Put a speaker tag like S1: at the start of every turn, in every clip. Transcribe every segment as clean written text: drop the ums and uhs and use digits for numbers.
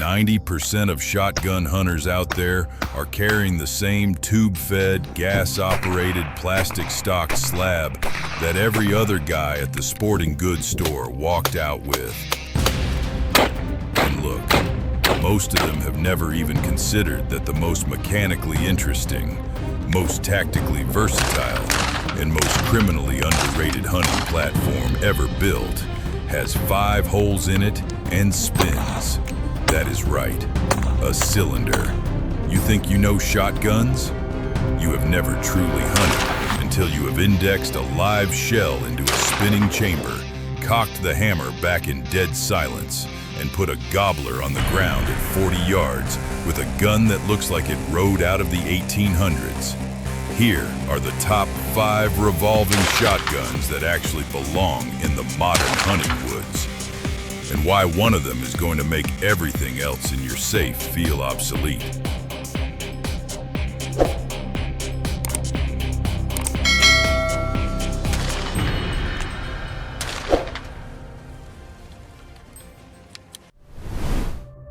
S1: 90% of shotgun hunters out there are carrying the same tube-fed, gas-operated plastic stock slab that every other guy at the sporting goods store walked out with. And look, most of them have never even considered that the most mechanically interesting, most tactically versatile, and most criminally underrated hunting platform ever built has 5 holes in it and spins. That is right, a cylinder. You think you know shotguns? You have never truly hunted until you have indexed a live shell into a spinning chamber, cocked the hammer back in dead silence, and put a gobbler on the ground at 40 yards with a gun that looks like it rode out of the 1800s. Here are the top 5 revolving shotguns that actually belong in the modern hunting woods, and why one of them is going to make everything else in your safe feel obsolete.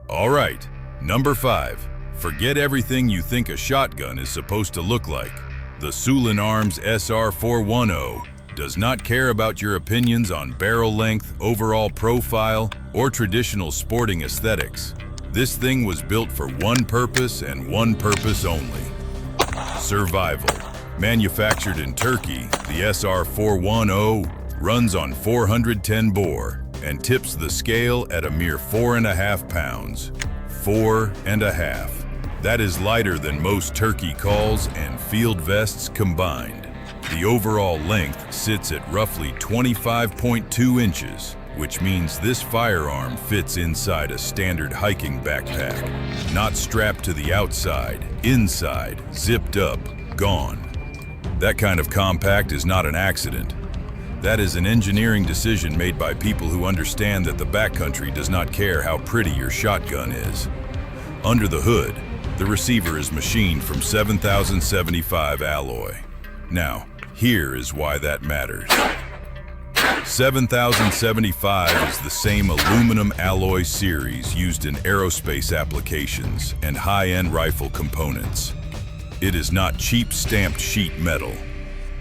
S1: All right, number 5. Forget everything you think a shotgun is supposed to look like. The Sulun Arms SR410 does not care about your opinions on barrel length, overall profile, or traditional sporting aesthetics. This thing was built for one purpose and one purpose only: survival. Manufactured in Turkey, the SR410 runs on 410 bore and tips the scale at a mere 4.5 pounds. 4.5. That is lighter than most turkey calls and field vests combined. The overall length sits at roughly 25.2 inches, which means this firearm fits inside a standard hiking backpack. Not strapped to the outside, inside, zipped up, gone. That kind of compact is not an accident. That is an engineering decision made by people who understand that the backcountry does not care how pretty your shotgun is. Under the hood, the receiver is machined from 7075 alloy. Now, here is why that matters. 7075 is the same aluminum alloy series used in aerospace applications and high-end rifle components. It is not cheap stamped sheet metal.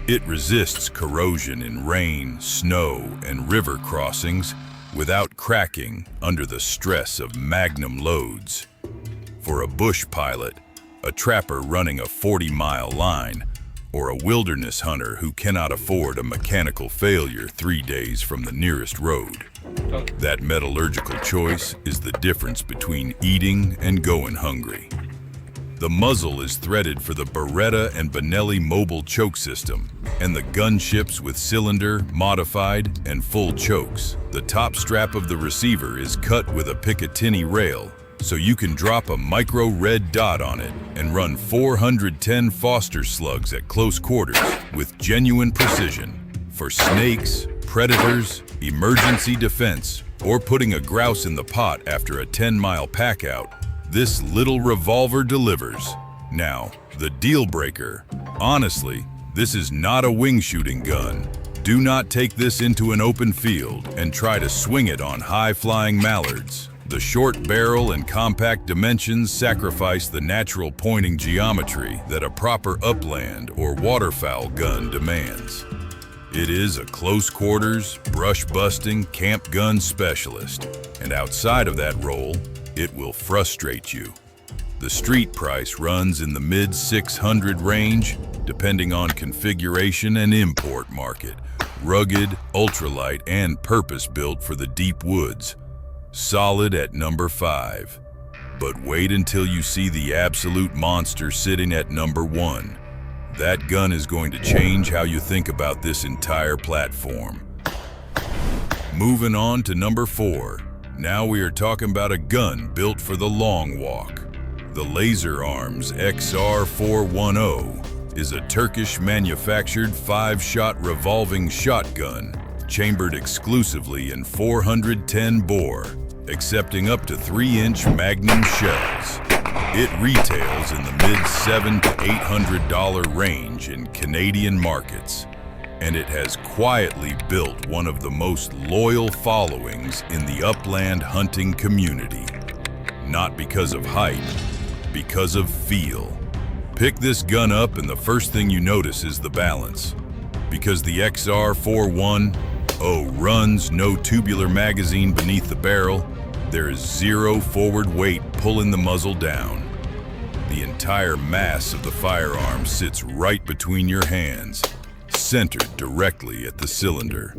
S1: It resists corrosion in rain, snow, and river crossings without cracking under the stress of magnum loads. For a bush pilot, a trapper running a 40-mile line, or a wilderness hunter who cannot afford a mechanical failure 3 days from the nearest road. That metallurgical choice is the difference between eating and going hungry. The muzzle is threaded for the Beretta and Benelli mobile choke system, and the gun ships with cylinder, modified, and full chokes. The top strap of the receiver is cut with a Picatinny rail, so you can drop a micro red dot on it and run 410 Foster slugs at close quarters with genuine precision. For snakes, predators, emergency defense, or putting a grouse in the pot after a 10-mile pack out, this little revolver delivers. Now, the deal breaker. Honestly, this is not a wing shooting gun. Do not take this into an open field and try to swing it on high-flying mallards. The short barrel and compact dimensions sacrifice the natural pointing geometry that a proper upland or waterfowl gun demands. It is a close quarters, brush-busting camp gun specialist, and outside of that role, it will frustrate you. The street price runs in the mid-600 range, depending on configuration and import market. Rugged, ultralight, and purpose-built for the deep woods. Solid at number 5. But wait until you see the absolute monster sitting at number 1. That gun is going to change how you think about this entire platform. Moving on to number 4. Now we are talking about a gun built for the long walk. The Lazer Arms XR410 is a Turkish-manufactured 5-shot revolving shotgun, chambered exclusively in 410 bore, accepting up to 3-inch magnum shells. It retails in the mid-$700 to $800 range in Canadian markets, and it has quietly built one of the most loyal followings in the upland hunting community. Not because of height, because of feel. Pick this gun up and the first thing you notice is the balance. Because the XR41 runs no tubular magazine beneath the barrel, there is zero forward weight pulling the muzzle down. The entire mass of the firearm sits right between your hands, centered directly at the cylinder.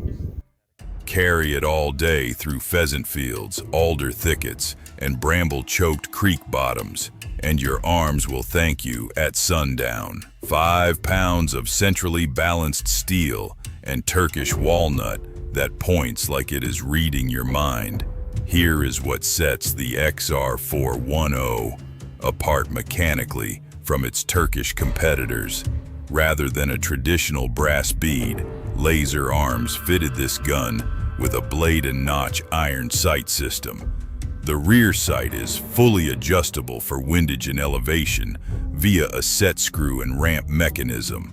S1: Carry it all day through pheasant fields, alder thickets, and bramble-choked creek bottoms, and your arms will thank you at sundown. 5 pounds of centrally balanced steel and Turkish walnut that points like it is reading your mind. Here is what sets the XR410 apart mechanically from its Turkish competitors. Rather than a traditional brass bead, Lazer Arms fitted this gun with a blade and notch iron sight system. The rear sight is fully adjustable for windage and elevation via a set screw and ramp mechanism.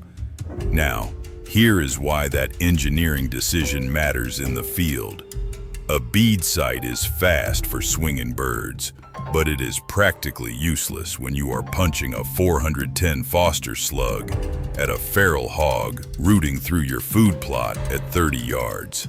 S1: Now, here is why that engineering decision matters in the field. A bead sight is fast for swinging birds, but it is practically useless when you are punching a 410 Foster slug at a feral hog rooting through your food plot at 30 yards.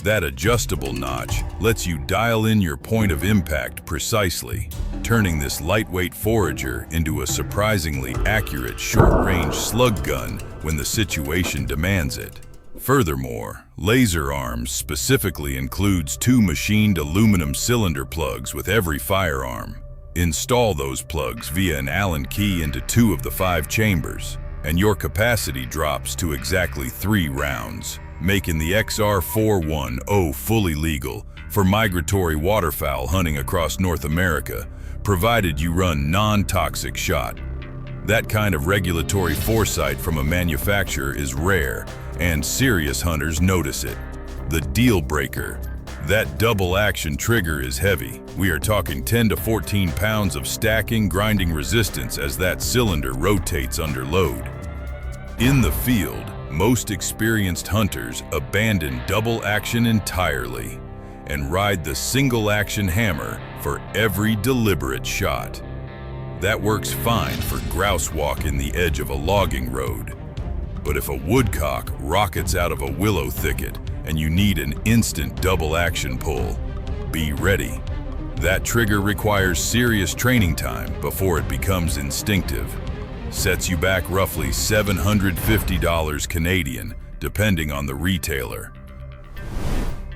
S1: That adjustable notch lets you dial in your point of impact precisely, turning this lightweight Forager into a surprisingly accurate short-range slug gun when the situation demands it. Furthermore, Lazer Arms specifically includes 2 machined aluminum cylinder plugs with every firearm. Install those plugs via an Allen key into 2 of the 5 chambers, and your capacity drops to exactly 3 rounds, making the XR410 fully legal for migratory waterfowl hunting across North America, provided you run non-toxic shot. That kind of regulatory foresight from a manufacturer is rare, and serious hunters notice it. The deal breaker. That double action trigger is heavy. We are talking 10 to 14 pounds of stacking, grinding resistance as that cylinder rotates under load. In the field, most experienced hunters abandon double action entirely and ride the single action hammer for every deliberate shot. That works fine for grouse walk in the edge of a logging road. But if a woodcock rockets out of a willow thicket and you need an instant double action pull, be ready. That trigger requires serious training time before it becomes instinctive. Sets you back roughly $750 Canadian, depending on the retailer.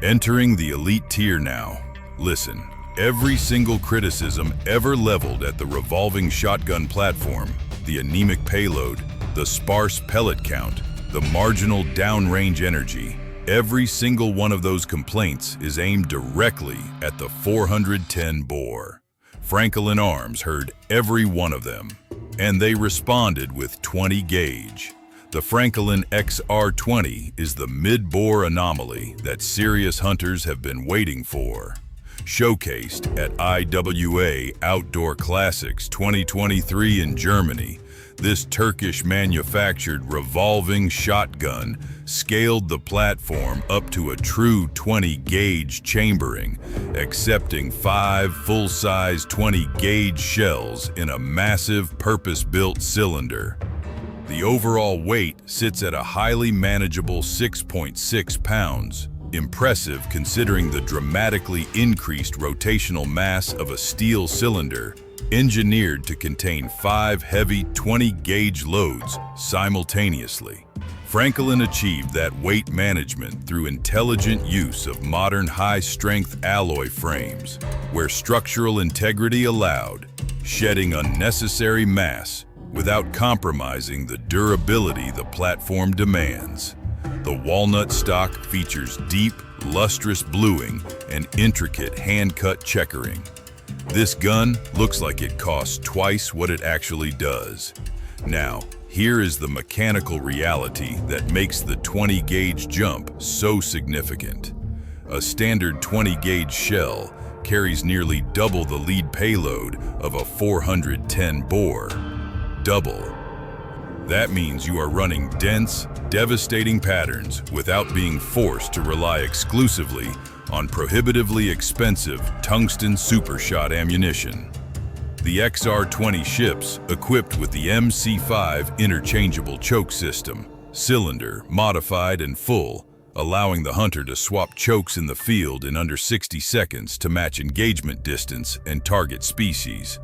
S1: Entering the elite tier now. Listen, every single criticism ever leveled at the revolving shotgun platform, the anemic payload, the sparse pellet count, the marginal downrange energy, every single one of those complaints is aimed directly at the 410 bore. Francolin Arms heard every one of them, and they responded with 20 gauge. The Francolin XR20 is the mid-bore anomaly that serious hunters have been waiting for. Showcased at IWA Outdoor Classics 2023 in Germany, this Turkish-manufactured revolving shotgun scaled the platform up to a true 20-gauge chambering, accepting 5 full-size 20-gauge shells in a massive purpose-built cylinder. The overall weight sits at a highly manageable 6.6 pounds, impressive considering the dramatically increased rotational mass of a steel cylinder, engineered to contain 5 heavy 20-gauge loads simultaneously. Francolin achieved that weight management through intelligent use of modern high-strength alloy frames, where structural integrity allowed, shedding unnecessary mass without compromising the durability the platform demands. The walnut stock features deep, lustrous bluing and intricate hand-cut checkering. This gun looks like it costs twice what it actually does. Now, here is the mechanical reality that makes the 20-gauge jump so significant. A standard 20-gauge shell carries nearly double the lead payload of a 410 bore. Double. That means you are running dense, devastating patterns without being forced to rely exclusively on prohibitively expensive Tungsten Super Shot ammunition. The XR-20 ships equipped with the MC5 interchangeable choke system, cylinder, modified and full, allowing the hunter to swap chokes in the field in under 60 seconds to match engagement distance and target species.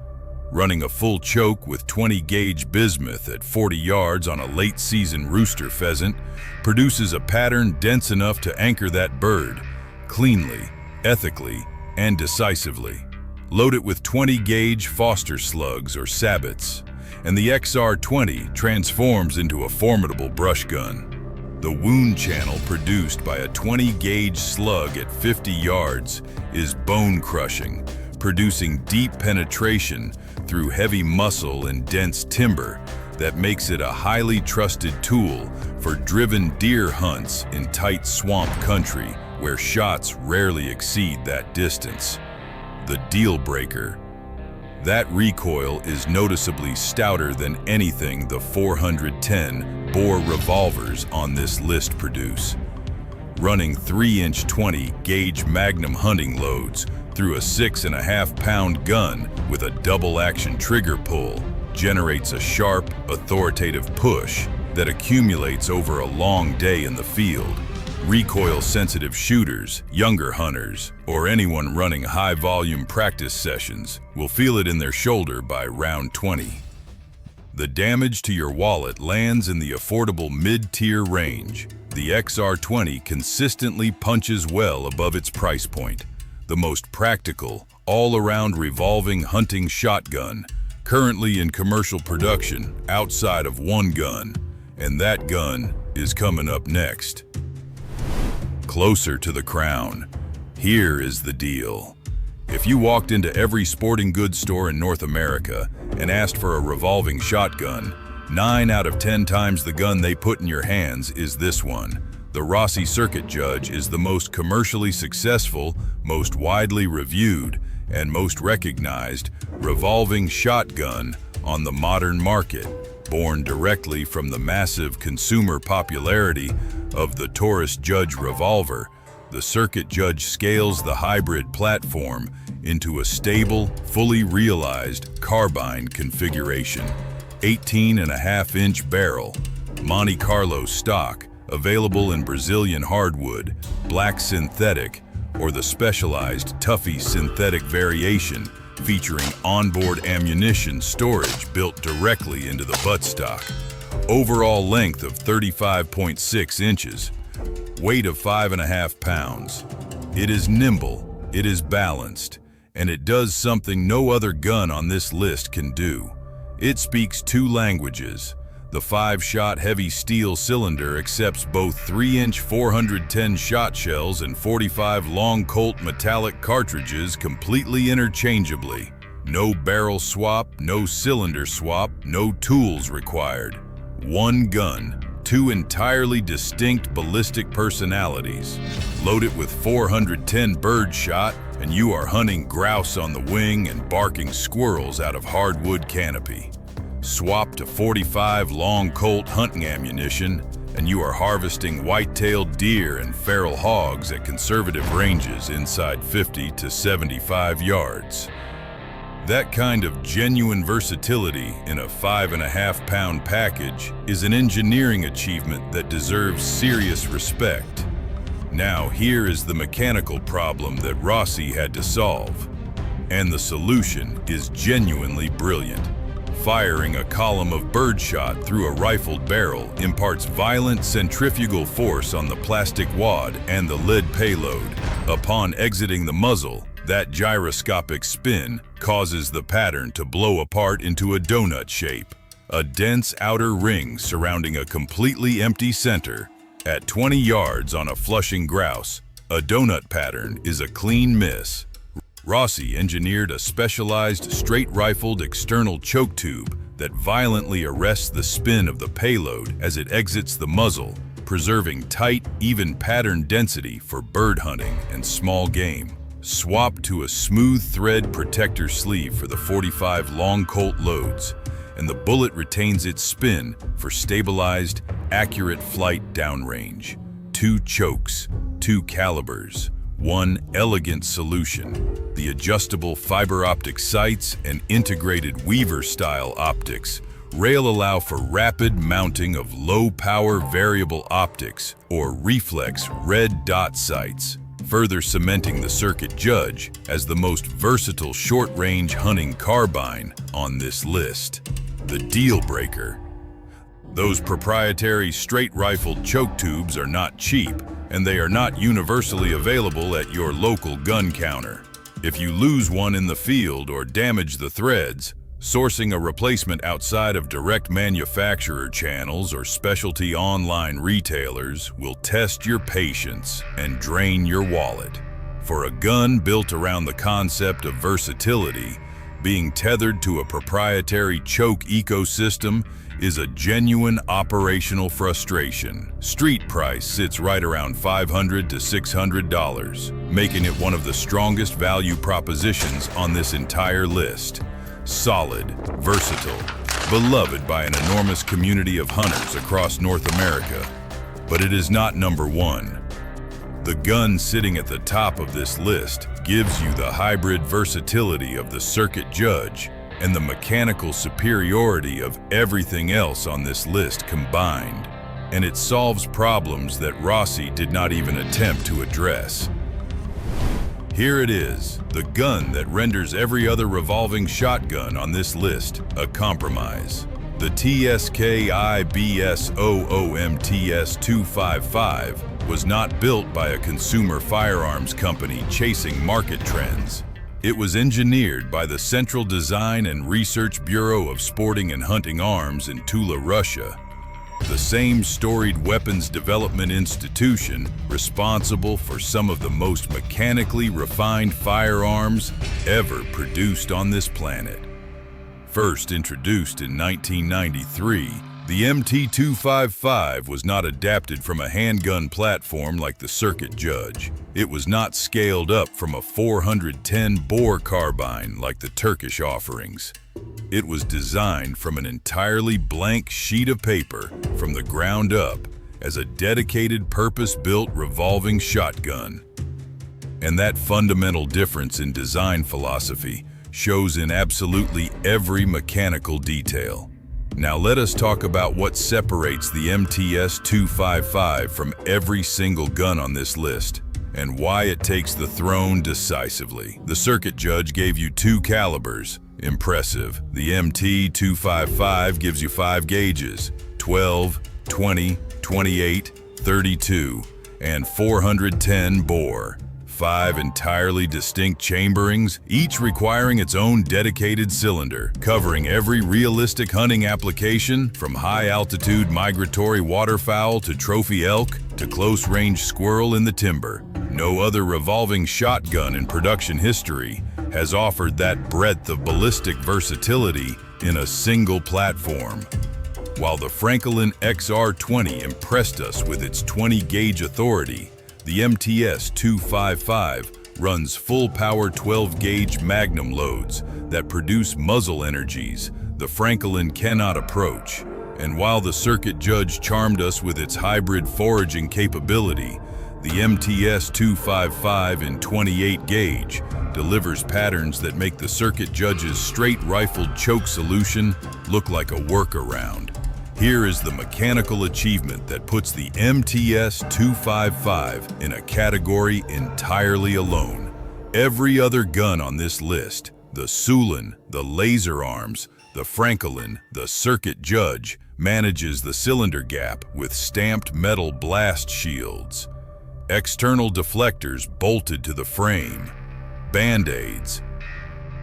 S1: Running a full choke with 20-gauge bismuth at 40 yards on a late-season rooster pheasant produces a pattern dense enough to anchor that bird cleanly, ethically, and decisively. Load it with 20-gauge Foster slugs or sabots, and the XR-20 transforms into a formidable brush gun. The wound channel produced by a 20-gauge slug at 50 yards is bone-crushing, producing deep penetration through heavy muscle and dense timber that makes it a highly trusted tool for driven deer hunts in tight swamp country where shots rarely exceed that distance. The deal breaker. That recoil is noticeably stouter than anything the 410 bore revolvers on this list produce. Running 3-inch 20-gauge Magnum hunting loads through a 6.5-pound gun with a double-action trigger pull generates a sharp, authoritative push that accumulates over a long day in the field. Recoil-sensitive shooters, younger hunters, or anyone running high-volume practice sessions will feel it in their shoulder by round 20. The damage to your wallet lands in the affordable mid-tier range. The XR-20 consistently punches well above its price point. The most practical, all-around revolving hunting shotgun, currently in commercial production outside of one gun, and that gun is coming up next. Closer to the crown. Here is the deal. If you walked into every sporting goods store in North America and asked for a revolving shotgun, 9 out of 10 times the gun they put in your hands is this one. The Rossi Circuit Judge is the most commercially successful, most widely reviewed, and most recognized revolving shotgun on the modern market, born directly from the massive consumer popularity of the Taurus Judge Revolver. The Circuit Judge scales the hybrid platform into a stable, fully realized carbine configuration. 18.5-inch barrel, Monte Carlo stock, available in Brazilian hardwood, black synthetic, or the specialized Tuffy synthetic variation featuring onboard ammunition storage built directly into the buttstock. Overall length of 35.6 inches, weight of 5.5 pounds. It is nimble, it is balanced, and it does something no other gun on this list can do. It speaks 2 languages. The 5-shot heavy steel cylinder accepts both 3-inch 410 shot shells and 45 long Colt metallic cartridges completely interchangeably. No barrel swap, no cylinder swap, no tools required. One gun, 2 entirely distinct ballistic personalities. Load it with 410 bird shot, and you are hunting grouse on the wing and barking squirrels out of hardwood canopy. Swap to 45 long Colt hunting ammunition, and you are harvesting white-tailed deer and feral hogs at conservative ranges inside 50 to 75 yards. That kind of genuine versatility in a 5.5-pound package is an engineering achievement that deserves serious respect. Now here is the mechanical problem that Rossi had to solve, and the solution is genuinely brilliant. Firing a column of birdshot through a rifled barrel imparts violent centrifugal force on the plastic wad and the lead payload. Upon exiting the muzzle, that gyroscopic spin causes the pattern to blow apart into a donut shape, a dense outer ring surrounding a completely empty center. At 20 yards on a flushing grouse, a donut pattern is a clean miss. Rossi engineered a specialized straight-rifled external choke tube that violently arrests the spin of the payload as it exits the muzzle, preserving tight, even pattern density for bird hunting and small game. Swap to a smooth thread protector sleeve for the 45 long Colt loads, and the bullet retains its spin for stabilized, accurate flight downrange. 2 chokes, 2 calibers, One elegant solution: the adjustable fiber optic sights and integrated Weaver-style optics. Rail allow for rapid mounting of low-power variable optics or reflex red dot sights, further cementing the Circuit Judge as the most versatile short-range hunting carbine on this list. The deal breaker: those proprietary straight-rifled choke tubes are not cheap, and they are not universally available at your local gun counter. If you lose one in the field or damage the threads, sourcing a replacement outside of direct manufacturer channels or specialty online retailers will test your patience and drain your wallet. For a gun built around the concept of versatility, being tethered to a proprietary choke ecosystem is a genuine operational frustration. Street price sits right around $500 to $600, making it one of the strongest value propositions on this entire list. Solid, versatile, beloved by an enormous community of hunters across North America. But it is not number one. The gun sitting at the top of this list gives you the hybrid versatility of the Circuit Judge and the mechanical superiority of everything else on this list combined. And it solves problems that Rossi did not even attempt to address. Here it is, the gun that renders every other revolving shotgun on this list a compromise. The TsKIB SOOMTS 255 was not built by a consumer firearms company chasing market trends. It was engineered by the Central Design and Research Bureau of Sporting and Hunting Arms in Tula, Russia, the same storied weapons development institution responsible for some of the most mechanically refined firearms ever produced on this planet. First introduced in 1993, the MT255 was not adapted from a handgun platform like the Circuit Judge. It was not scaled up from a 410 bore carbine like the Turkish offerings. It was designed from an entirely blank sheet of paper from the ground up as a dedicated purpose-built revolving shotgun. And that fundamental difference in design philosophy shows in absolutely every mechanical detail. Now let us talk about what separates the MTS-255 from every single gun on this list and why it takes the throne decisively. The Circuit Judge gave you 2 calibers. Impressive. The MT-255 gives you 5 gauges, 12, 20, 28, 32, and 410 bore. 5 entirely distinct chamberings, each requiring its own dedicated cylinder, covering every realistic hunting application from high-altitude migratory waterfowl to trophy elk to close-range squirrel in the timber. No other revolving shotgun in production history has offered that breadth of ballistic versatility in a single platform. While the Francolin XR20 impressed us with its 20-gauge authority, the MTS-255 runs full-power 12-gauge magnum loads that produce muzzle energies the Francolin cannot approach. And while the Circuit Judge charmed us with its hybrid foraging capability, the MTS-255 in 28-gauge delivers patterns that make the Circuit Judge's straight-rifled choke solution look like a workaround. Here is the mechanical achievement that puts the MTS-255 in a category entirely alone. Every other gun on this list, the Sulun, the Lazer arms, the Francolin, the Circuit Judge, manages the cylinder gap with stamped metal blast shields, external deflectors bolted to the frame, band-aids.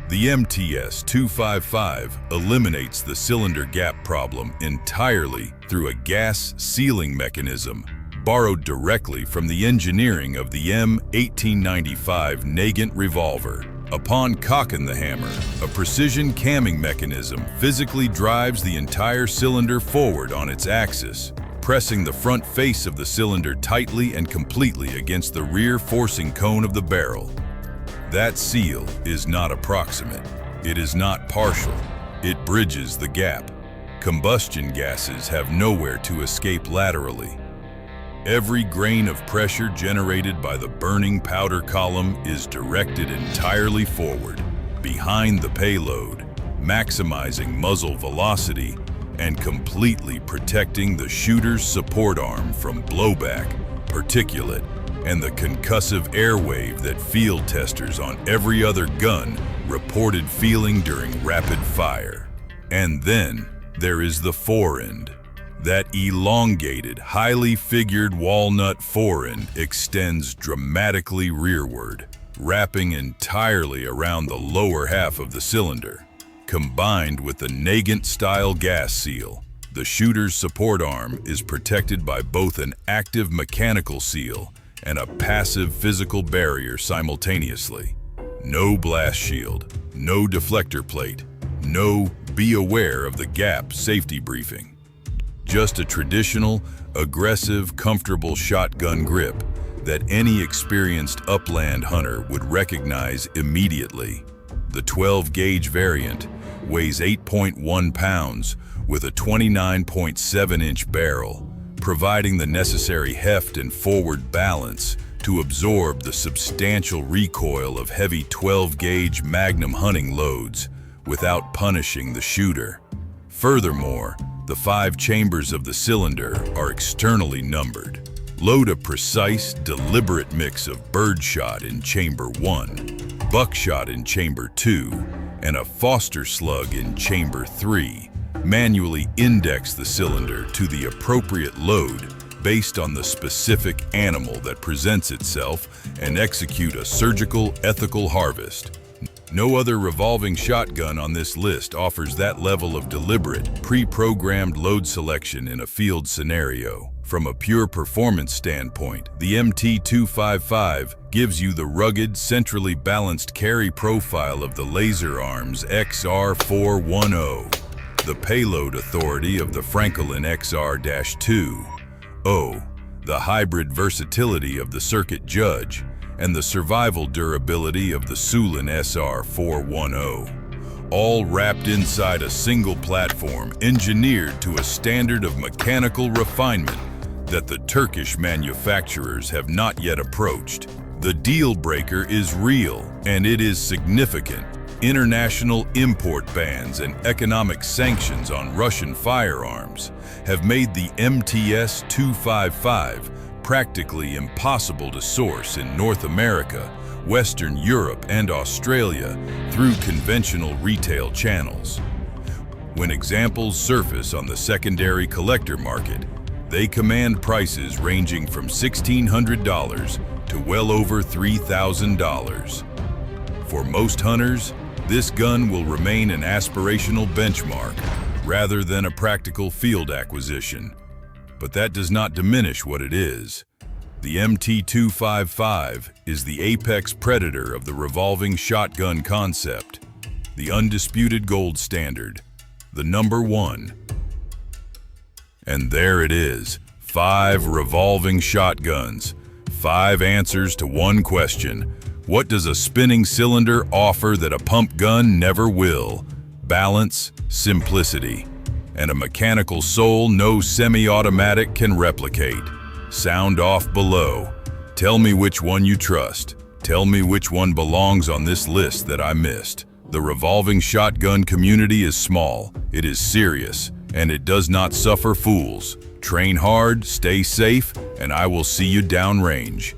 S1: The MTS-255 eliminates the cylinder gap problem entirely through a gas sealing mechanism borrowed directly from the engineering of the M1895 Nagant revolver. Upon cocking the hammer, a precision camming mechanism physically drives the entire cylinder forward on its axis, pressing the front face of the cylinder tightly and completely against the rear forcing cone of the barrel. That seal is not approximate. It is not partial. It bridges the gap. Combustion gases have nowhere to escape laterally. Every grain of pressure generated by the burning powder column is directed entirely forward, behind the payload, maximizing muzzle velocity and completely protecting the shooter's support arm from blowback, particulate, and the concussive air wave that field testers on every other gun reported feeling during rapid fire. And then there is the forend. That elongated, highly figured walnut forend extends dramatically rearward, wrapping entirely around the lower half of the cylinder. Combined with the Nagant-style gas seal, the shooter's support arm is protected by both an active mechanical seal and a passive physical barrier simultaneously. No blast shield, no deflector plate, no "be aware of the gap" safety briefing. Just a traditional, aggressive, comfortable shotgun grip that any experienced upland hunter would recognize immediately. The 12-gauge variant weighs 8.1 pounds with a 29.7-inch barrel, providing the necessary heft and forward balance to absorb the substantial recoil of heavy 12-gauge Magnum hunting loads without punishing the shooter. Furthermore, the 5 chambers of the cylinder are externally numbered. Load a precise, deliberate mix of birdshot in chamber 1, buckshot in chamber 2, and a Foster slug in chamber 3. Manually index the cylinder to the appropriate load based on the specific animal that presents itself and execute a surgical, ethical harvest. No other revolving shotgun on this list offers that level of deliberate, pre-programmed load selection in a field scenario. From a pure performance standpoint, the MT255 gives you the rugged, centrally balanced carry profile of the Lazer Arms XR410, the payload authority of the Francolin XR-2, the hybrid versatility of the Circuit Judge, and the survival durability of the Sulun SR410, all wrapped inside a single platform engineered to a standard of mechanical refinement that the Turkish manufacturers have not yet approached. The deal breaker is real, and it is significant. International import bans and economic sanctions on Russian firearms have made the MTS-255 practically impossible to source in North America, Western Europe, and Australia through conventional retail channels. When examples surface on the secondary collector market, they command prices ranging from $1,600 to well over $3,000. For most hunters, this gun will remain an aspirational benchmark rather than a practical field acquisition. But that does not diminish what it is. The MT255 is the apex predator of the revolving shotgun concept, the undisputed gold standard, the #1. And there it is, 5 revolving shotguns, 5 answers to one question. What does a spinning cylinder offer that a pump gun never will? Balance, simplicity, and a mechanical soul no semi-automatic can replicate. Sound off below. Tell me which one you trust. Tell me which one belongs on this list that I missed. The revolving shotgun community is small, it is serious, and it does not suffer fools. Train hard, stay safe, and I will see you downrange.